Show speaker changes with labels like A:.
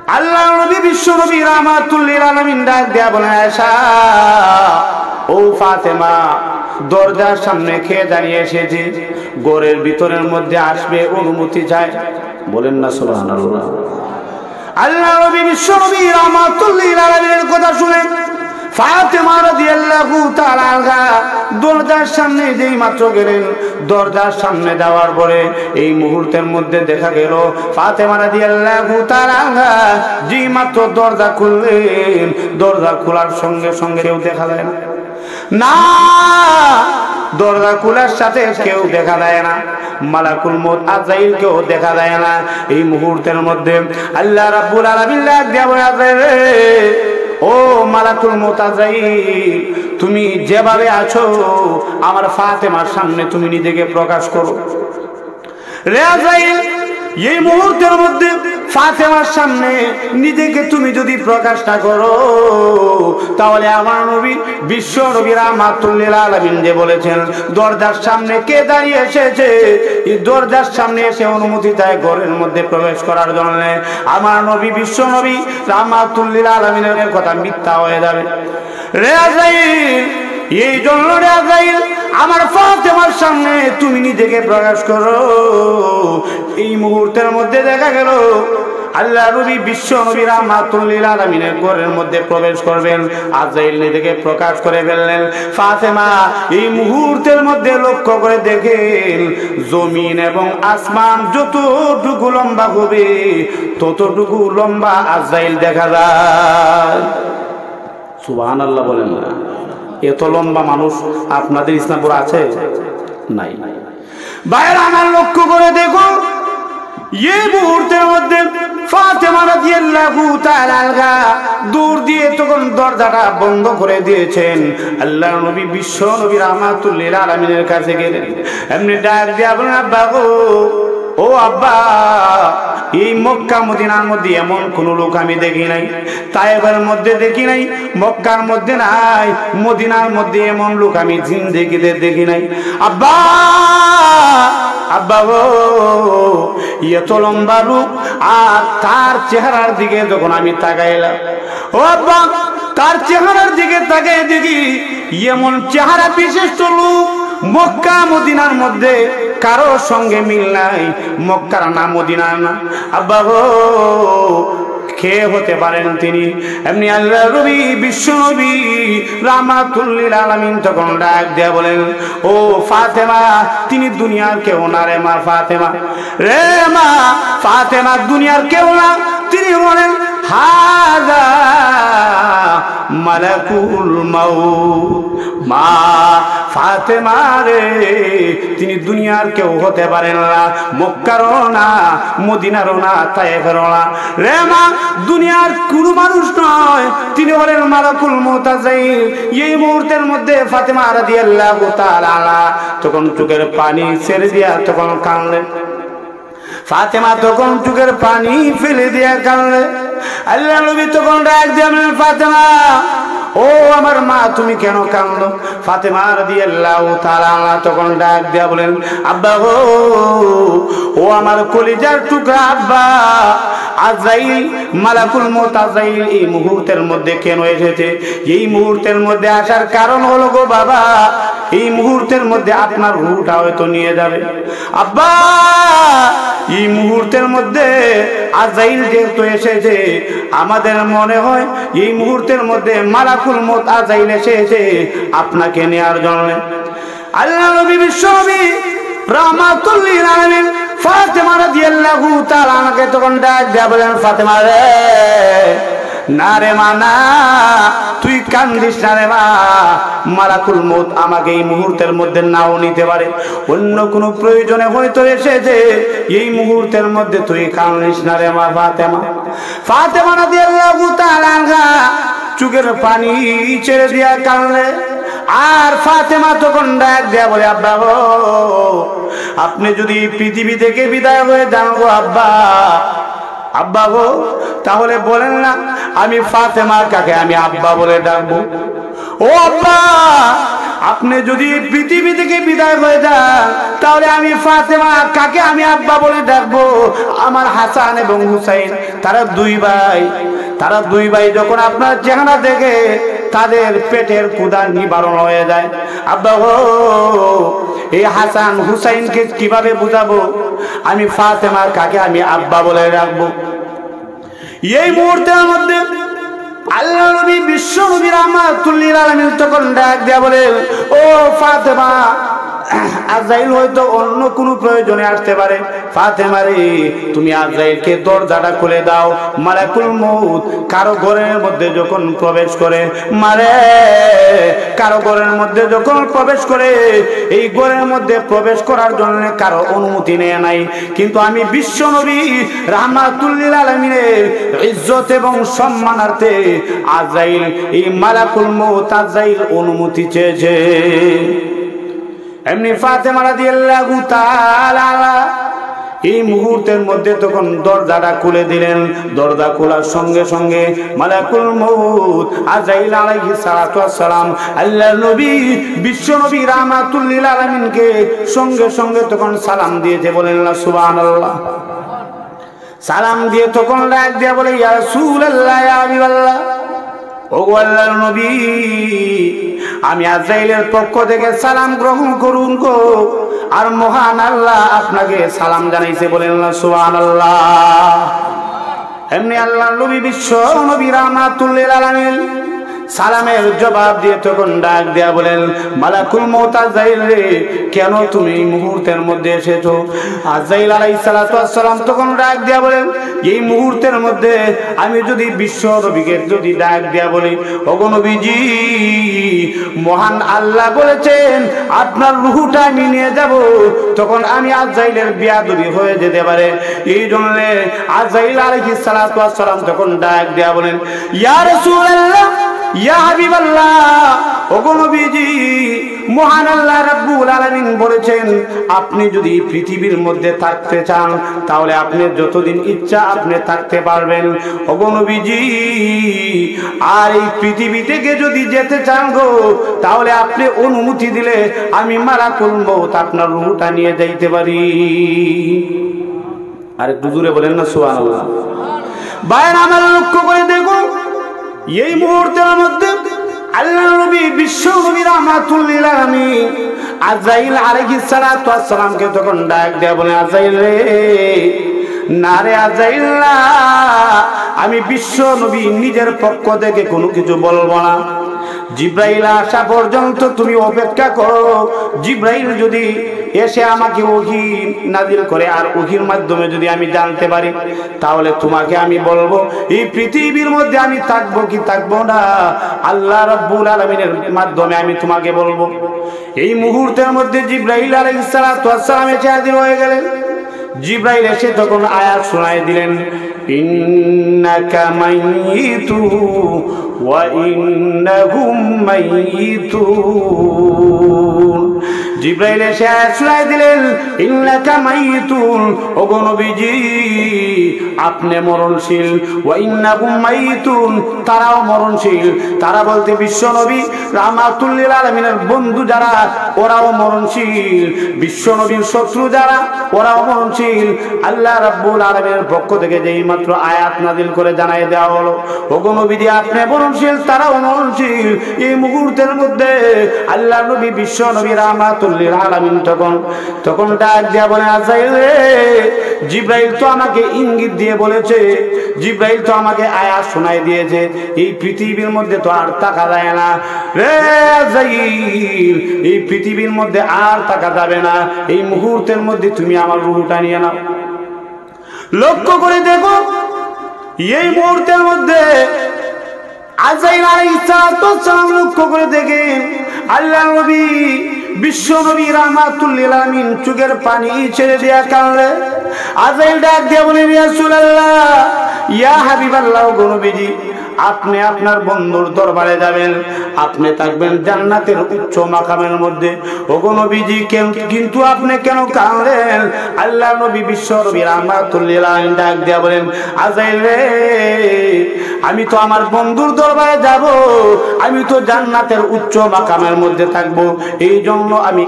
A: আল্লাহর নবী বিশ্ব নবী রাহমাতুল লিল আলামিন ডাক দেয়া বলেন, আয়েশা ও ফাতেমা, দরজার সামনে খেয়ে দাঁড়িয়ে এসেছি, ঘরের ভিতরের মধ্যে আসবে অনুমতি চাই। বলেন না সুবহানাল্লাহ। আল্লাহর নবী বিশ্ব নবী রাহমাতুল লিল আলামিনের কথা শুনে ফাতেমা রাদিয়াল্লাহু তাআলা আনহা দরজার সামনে যেই মাত্র গেলেন, দরজার সামনে যাওয়ার পরে এই মুহূর্তের মধ্যে দেখা গেল ফাতেমা রাদিয়াল্লাহু তাআলা আনহা যেই মাত্র দরজা খুললেন, দরজা খোলার সঙ্গে সঙ্গে কেউ দেখা যায় না, দরজা খোলার সাথে কেউ দেখা যায় না, মালাকুল মউত আজরাইল কেউ দেখা যায় না। এই মুহূর্তের মধ্যে আল্লাহ রাব্বুল আলামিন ডাক দিয়া বলে, আজরাইল ও মালাকুল মউত আজরাইল, তুমি যেভাবে আছো আমার ফাতেমার সামনে তুমি নিজেকে প্রকাশ করো। রে আজরাইল, এই মুহূর্তের মধ্যে ফাতেমার সামনে নিজেকে তুমি যদি প্রকাশ না করো, তাহলে আমার নবী বিশ্ব নবী রাহমাতুল লিল আলামিন যে বলেছেন দরজার সামনে কে দাঁড়িয়ে এসেছে, এই দরজার সামনে এসে অনুমতি চায় ঘরের মধ্যে প্রবেশ করার জন্য, আমার নবী বিশ্ব নবী রাহমাতুল লিল আলামিনের কথা মিথ্যা হয়ে যাবে। রে আজরাইল, এই জন্য রে আজরাইল আমার ফাতেমার সামনে তুমি নিজেকে প্রকাশ করো। এই মুহূর্তের মধ্যে দেখা গেল আল্লাহ নবী বিশ্ব নবী রাহমাতুল লিল আলামিনের ঘরের মধ্যে প্রবেশ করবেন, আজরাইল নিজেকে প্রকাশ করে ফেললেন। ফাতেমা এই মুহূর্তের মধ্যে লক্ষ্য করে দেখেন জমিন এবং আসমান যতটুকু লম্বা হবে ততটুকু লম্বা আজরাইল দেখা যায়। সুবহানাল্লাহ বলেন না। এত লম্বা মানুষ আপনাদের ইসলামপুর আছে? নাই। বাইরে আমার লক্ষ্য করে দেখো, এই মুহূর্তের মধ্যে ফাতেমা রাদিয়াল্লাহু তাআলা আনহা দূর দিয়ে তখন দরজাটা বন্ধ করে দিয়েছেন। আল্লাহর নবী বিশ্ব নবী রাহমাতুল লিল আলামিনের কাছে গেলেন, এমনি ডাক দিয়া বলেন, আব্বা গো, ও আব্বা, এই মক্কা মদিনার মধ্যে এমন কোন লোক আমি দেখি নাই, তায়েফের মধ্যে দেখি নাই, মক্কার মধ্যে নাই, মদিনার মধ্যে এমন লোক আমি জিন্দেগিতে দেখি নাই। আব্বা, আব্বা গো, এত লম্বা লোক, আর তার চেহারার দিকে যখন আমি তাকাইলাম, ও আব্বা, তার চেহারার দিকে তাকাই দেখি এমন চেহারা বিশিষ্ট লোক মক্কা মদিনার মধ্যে কারো সঙ্গে মিল নাই, মক্কার না মদিনার না। আব্বা গো, কে হতে পারেন তিনি? এমনি আল্লাহ নবী বিশ্ব নবী রাহমাতুল লিল আলামিন তখন ডাক দেয়া বলেন, ও ফাতেমা, তিনি দুনিয়ার কেউ না রে মা ফাতেমা। রে মা ফাতেমা দুনিয়ার কেউ না, তিনি বলেন হাযা মালাকুল মাউত। মা ফাতেমা রে, তিনি দুনিয়ার কেউ হতে পারেন না, মক্কারও না, মদিনারও না, তায়েফেরও না। রে মা, দুনিয়ার কোনো মানুষ নয়, তিনি হলেন মালাকুল মউত আজরাইল। এই মুহূর্তের মধ্যে ফাতেমা রাদিয়াল্লাহু তাআলা আনহা তখন চোখের পানি ছেড়ে দিয়া তখন কাঁদলেন। ফাতেমা তখন চোখের পানি ফেলে দিয়া কাঁদলেন। আল্লাহ নবী তখন ডাক দিয়ে বললেন, ফাতেমা, ও আমার মা, তুমি কেন কাঁদো? ফাতেমা রাদিয়াল্লাহু তাআলা আনহা তখন ডাক দিয়া বলেন, আব্বা গো, ও আমার কলিজার টুকরা আব্বা, আজরাইল মালাকুল মউত আজরাইল এই মুহূর্তের মধ্যে কেন এসেছে? এই মুহূর্তের মধ্যে আসার কারণ হলো গো বাবা, এই মুহূর্তের মধ্যে আপনার রূহটা হয়তো নিয়ে যাবে। আব্বা, এই মুহূর্তের মধ্যে আজরাইল যেহেতু এসেছে, আমাদের মনে হয় এই মুহূর্তের মধ্যে মালাকুল মউত আজরাইল এসেছে আপনাকে নেয়ার জন্য। আল্লাহ নবী বিশ্ব নবী রাহমাতুল লিল আলামিন ফাতেমা রাদিয়াল্লাহু তাআলা আনহাকে তখন ডাক দেয়া বলেন, ফাতেমা রে, না রে মা, না, তুই কান্দিস না রে মা, মালাকুল মউত আমাকে এই মুহূর্তের মধ্যে নাও নিতে পারে, অন্য কোনো প্রয়োজনে হয়তো এসেছে, এই মুহূর্তের মধ্যে তুই কান্দিস না রে মা ফাতেমা। ফাতেমা রাদিয়াল্লাহু তাআলা আনহা চোখের পানি ছেড়ে দিয়া কাঁদলে। আর ফাতেমা তখন ডাক দেয়া বলে, আব্বা গো, আপনি যদি পৃথিবী থেকে বিদায় হয়ে যান গো আব্বা, আব্বা গো, তাহলে বলেন না আমি ফাতেমার কাকে আমি আব্বা বলে ডাকবো। ও আব্বা, আপনি যদি পৃথিবী থেকে বিদায় হয়ে যান তাহলে আমি ফাতেমা কাকে আমি আব্বা বলে ডাকবো? আমার হাসান এবং হুসাইন তারা দুই ভাই যখন আপনার চেহারা দেখে তাদের পেটের ক্ষুধা নিবারণ হয়ে যায়। আব্বা গো, এই হাসান হুসাইনকে কিভাবে বুঝাবো আমি ফাতেমা কাকে আমি আব্বা বলে রাখবো? এই মুহূর্তের মধ্যে আল্লাহ নবী বিশ্ব নবী রাহমাতুল লিল আলামিন তখন ডাক দিয়া বলেন, ও ফাতেমা, আজরাইল হয়তো অন্য কোনো প্রয়োজনে আসতে পারে, ফাতেমা রে তুমি আজরাইলকে দরজাটা খুলে দাও। মালাকুল মউত কারো ঘরের মধ্যে যখন প্রবেশ করে, কারো ঘরের মধ্যে যখন প্রবেশ করে, এই ঘরের মধ্যে প্রবেশ করার জন্য কারো অনুমতি নেয় নাই, কিন্তু আমি বিশ্ব নবী রাহমাতুল লিল আলামিনের ইজ্জত এবং সম্মানার্থে আজরাইল, এই মালাকুল মউত আজরাইল অনুমতি চেয়েছে। এমনি ফাতেমা রাদিয়াল্লাহু তাআলা এই মুহূর্তের মধ্যে তখন দরজাটা খুলে দিলেন। দরজা খোলার সঙ্গে সঙ্গে মালাকুল মউত আজরাইল আলাইহিস সালাতু ওয়াস সালাম আল্লাহর নবী বিশ্ব নবী রাহমাতুল লিল আলামিনকে সঙ্গে সঙ্গে তখন সালাম দিয়েছে। বলেন না সুবহানাল্লাহ। সালাম দিয়ে তখন ডাক দিয়া বলে, ইয়া রাসূলুল্লাহ, ইয়া হাবিবাল্লাহ, ও আল্লাহর নবী, আমি আজরাইলের পক্ষ থেকে সালাম গ্রহণ করুন গো, আর মহান আল্লাহ আপনাকে সালাম জানাইছে। বলেন না সুবহানাল্লাহ। এমনি আল্লাহর নবী বিশ্ব নবী রাহমাতুল লিল আলামিন সালামের জবাব দিয়ে তখন ডাক দেয়া বলেন, মালাকুল মউত আজরাইল রে, কেন তুমি এই মুহূর্তের মধ্যে এসেছো? আজরাইল আলাইহিস সালাতু ওয়াস সালাম তখন ডাক দেয়া বলেন, এই মুহূর্তের মধ্যে আমি যদি বিশ্ব নবীকে যদি ডাক দেয়া বলি, ওগো নবীজি, মহান আল্লাহ বলেছেন আপনার রূহটা আমি নিয়ে যাব, তখন আমি আজরাইলের বেয়াদবি হয়ে যেতে পারে। এই জন্য আজরাইল আলাইহিস সালাতু ওয়াস সালাম তখন ডাক দেয়া বলেন, ইয়া রাসূলুল্লাহ, ইয়া হাবিবাল্লাহ, ওগো নবীজি, মহান আল্লাহ রাব্বুল আলামিন বলেছেন আপনি যদি পৃথিবীর মধ্যে থাকতে চান তাহলে আপনি যতদিন ইচ্ছা আপনি থাকতে পারবেন, ওগো নবীজি, আর এই পৃথিবী থেকে যদি যেতে চান গো তাহলে আপনি অনুমতি দিলে আমি মালাকুল মউত আপনার রূহটা নিয়ে যাইতে পারি। আর একটু জোরে বলেন না সুবহানাল্লাহ। ভাইরা আমার লক্ষ্য করে দেখুন, এই মুহূর্তের মধ্যে আল্লাহর নবী বিশ্ব নবী রাহমাতুল লিল আলামিন আজরাইল আলাইহিস সালাতু ওয়াস সালামকে তখন ডাক দেয়া বলে, আজরাইল রে, না রে আজরাইল না, আমি বিশ্ব নবী নিজের পক্ষ থেকে কোনো কিছু বলবো না। জিব্রাইল আসা পর্যন্ত তুমি অপেক্ষা করো। জিব্রাইল যদি এসে আমাকে ওহী নাজিল করে আর ওহীর মাধ্যমে যদি আমি জানতে পারি তাহলে তোমাকে আমি বলবো এই পৃথিবীর মধ্যে আমি থাকবো কি থাকবো না, আল্লাহ রাব্বুল আলামিনের মাধ্যমে আমি তোমাকে বলবো। এই মুহূর্তের মধ্যে জিব্রাইল আলাইহিস সালাতু ওয়াস সালাম এসে হাজির হয়ে গেলেন। জিব্রাইল এসে তখন আয়াত শোনায় দিলেন, ইন্নাকা মাইয়িতু ওয়া ইন্নাহুম মাইয়িতুন। জিব্রাইল এসে আয়াত শোনায় দিলেন, ইন্নাকা মাইয়িতুন, ওগো নবীজি, আপনি মরণশীল, ওয়া ইন্নাহুম মাইয়িতুন, তারাও মরণশীল। তারা বলতে বিশ্ব নবী রাহমাতুল লিল আলামিনের বন্ধু যারা ওরাও মরণশীল, বিশ্ব নবীর শত্রু যারা ওরাও মরণশীল। আল্লাহ রাব্বুল আলামিনের পক্ষ থেকে যেই মাত্র আয়াত নাযিল করে জানাই দেওয়া হলো, ওগো নবীজি, আপনি মরণশীল, তারাও মরণশীল। এই মুহূর্তের মধ্যে আল্লাহ নবী বিশ্ব নবী রাহমাতুল লিল আলামিন তখন ডাক দিয়া বলে, আজরাইল রে, জিব্রাইল তো আমাকে ইঙ্গিত দিয়ে বলেছে, জিব্রাইল তো আমাকে আয়াত শোনাই দিয়েছে, এই পৃথিবীর মধ্যে তো আর থাকা যায় না রে আজরাইল, এই পৃথিবীর মধ্যে আর থাকা যাবে না, এই মুহূর্তের মধ্যে তুমি আমার রূহটা নিয়ে নাও। লক্ষ্য করে দেখো, এই মুহূর্তের মধ্যে আজরাইল আলাইহিস সালাতু ওয়াস সালাম লক্ষ্য করে দেখেন আল্লাহর নবী বিশ্ব নবী রাহমাতুল লিল আলামিন চোখের পানি ছেড়ে দেয়া কাঁদলে। আজরাইল ডাক দিয়ে বলেন, ইয়া রাসূলুল্লাহ, ইয়া হাবিবাল্লাহ, গো নবীজি, আপনি আপনার বন্ধুর দরবারে যাবেন, আপনি থাকবেন জান্নাতের উচ্চ মাকামের মধ্যে। ওগো নবীজি কিন্তু আপনি কেন কাঁদেন? আল্লাহ নবী বিশ্ব নবী রাহমাতুল লিল আলামিন ডাক দিয়া বলেন, আজাইল রে, আমি তো আমার বন্ধুর দরবারে যাব, আমি তো জান্নাতের উচ্চ মাকামের মধ্যে থাকবো, এই জন্য আমি